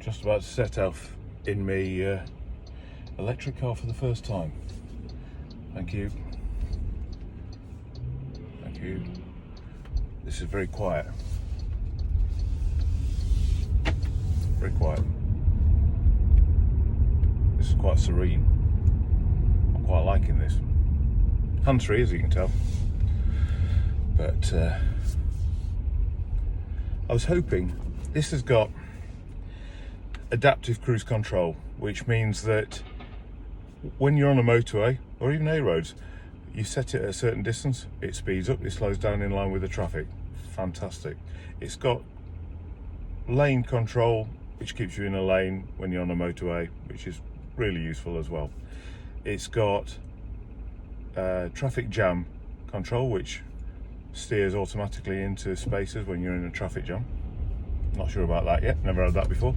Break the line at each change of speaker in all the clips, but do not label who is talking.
just about to set off in my electric car for the first time. Thank you. Thank you. This is very quiet. Very quiet. This is quite serene. I'm quite liking this. Hands-free, as you can tell. But I was hoping this has got adaptive cruise control, which means that when you're on a motorway or even A roads, you set it at a certain distance, it speeds up, it slows down in line with the traffic. Fantastic. It's got lane control, which keeps you in a lane when you're on a motorway, which is really useful as well. It's got traffic jam control, which steers automatically into spaces when you're in a traffic jam. Not sure about that yet, never had that before.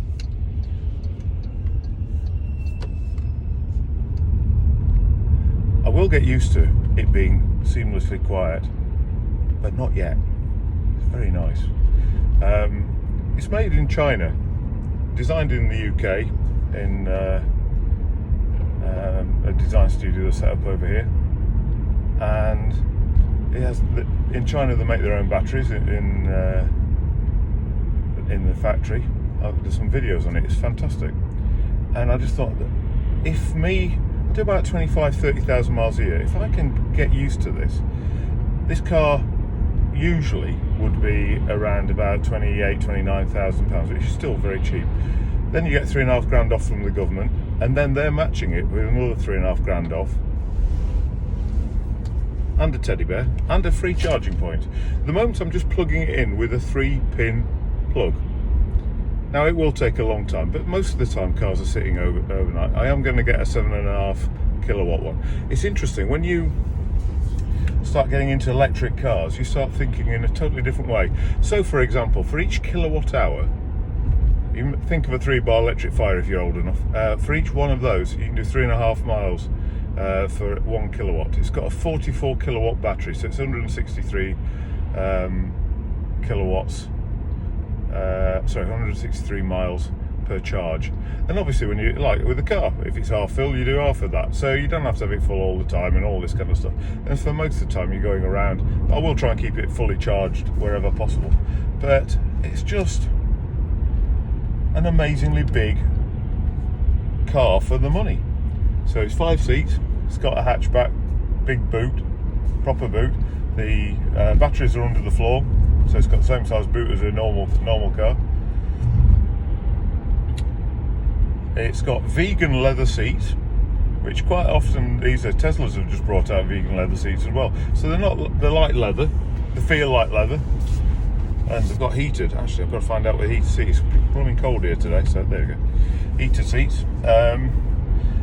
I will get used to it being seamlessly quiet, but not yet. It's very nice. It's made in China, designed in the UK, in a design studio that's set up over here, and it has. In China, they make their own batteries in the factory. There's some videos on it. It's fantastic, and I just thought that if I do about 30,000 miles a year, if I can get used to this car usually would be around about 29,000 pounds, which is still very cheap. Then you get £3,500 off from the government, and then they're matching it with another £3,500 off, and a teddy bear, and a free charging point. At the moment I'm just plugging it in with a 3-pin plug. Now it will take a long time, but most of the time cars are sitting overnight. I am going to get a 7.5 kilowatt one. It's interesting, when you start getting into electric cars, you start thinking in a totally different way. So for example, for each kilowatt hour, you think of a 3-bar electric fire if you're old enough. For each one of those, you can do 3.5 miles for 1 kilowatt. It's got a 44 kilowatt battery, so it's 163 kilowatts. 163 miles per charge. And obviously, when you, like with a car, if it's half full, you do half of that, so you don't have to have it full all the time and all this kind of stuff. And for most of the time you're going around, I will try and keep it fully charged wherever possible, but it's just an amazingly big car for the money. So it's 5 seats, it's got a hatchback, big boot, proper boot. The batteries are under the floor, so it's got the same size boot as a normal car. It's got vegan leather seats, which quite often Teslas have just brought out vegan leather seats as well. So they're like leather, they feel like leather, and they've got heated. Actually, I've got to find out where heated seats. It's running cold here today, so there you go. Heated seats.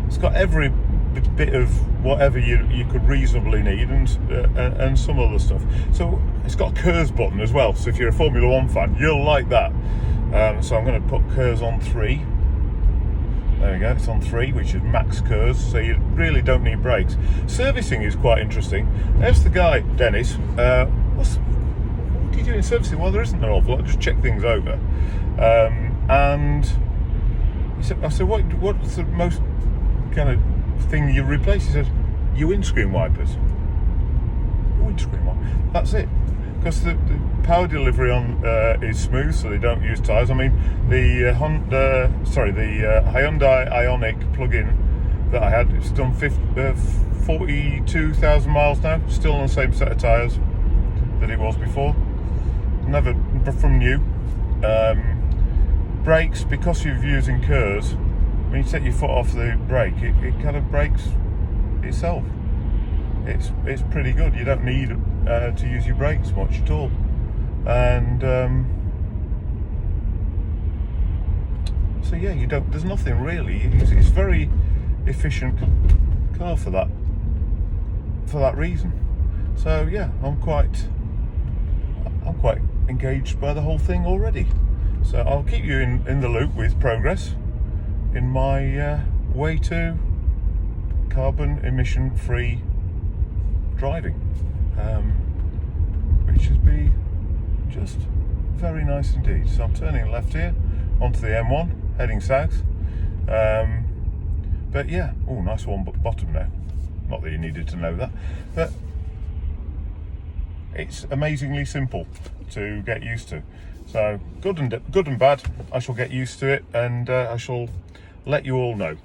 It's got every bit of whatever you could reasonably need, and some other stuff. So it's got a KERS button as well, so if you're a Formula 1 fan, you'll like that. So I'm going to put KERS on 3. There we go, it's on 3, which is max KERS, so you really don't need brakes. Servicing is quite interesting. There's the guy, Dennis. What do you do in servicing? Well, there isn't an awful lot, just check things over. And I said, what's the most kind of thing you replace? He said, your windscreen wipers. Your windscreen wipers. That's it. Because the power delivery on is smooth, so they don't use tyres. I mean, the Hyundai Ioniq plug-in that I had, it's done 42,000 miles now, still on the same set of tyres that it was before. Never from new. Brakes, because you're using KERS, when you take your foot off the brake, it kind of brakes itself. It's pretty good. You don't need to use your brakes much at all, and so yeah, you don't. There's nothing really. It's very efficient car for that reason. So yeah, I'm quite engaged by the whole thing already. So I'll keep you in the loop with progress in my way to carbon emission free driving, which has been just very nice indeed. So I'm turning left here onto the M1, heading south. But yeah, oh, nice warm bottom now. Not that you needed to know that, but it's amazingly simple to get used to. So good and bad, I shall get used to it, and I shall let you all know.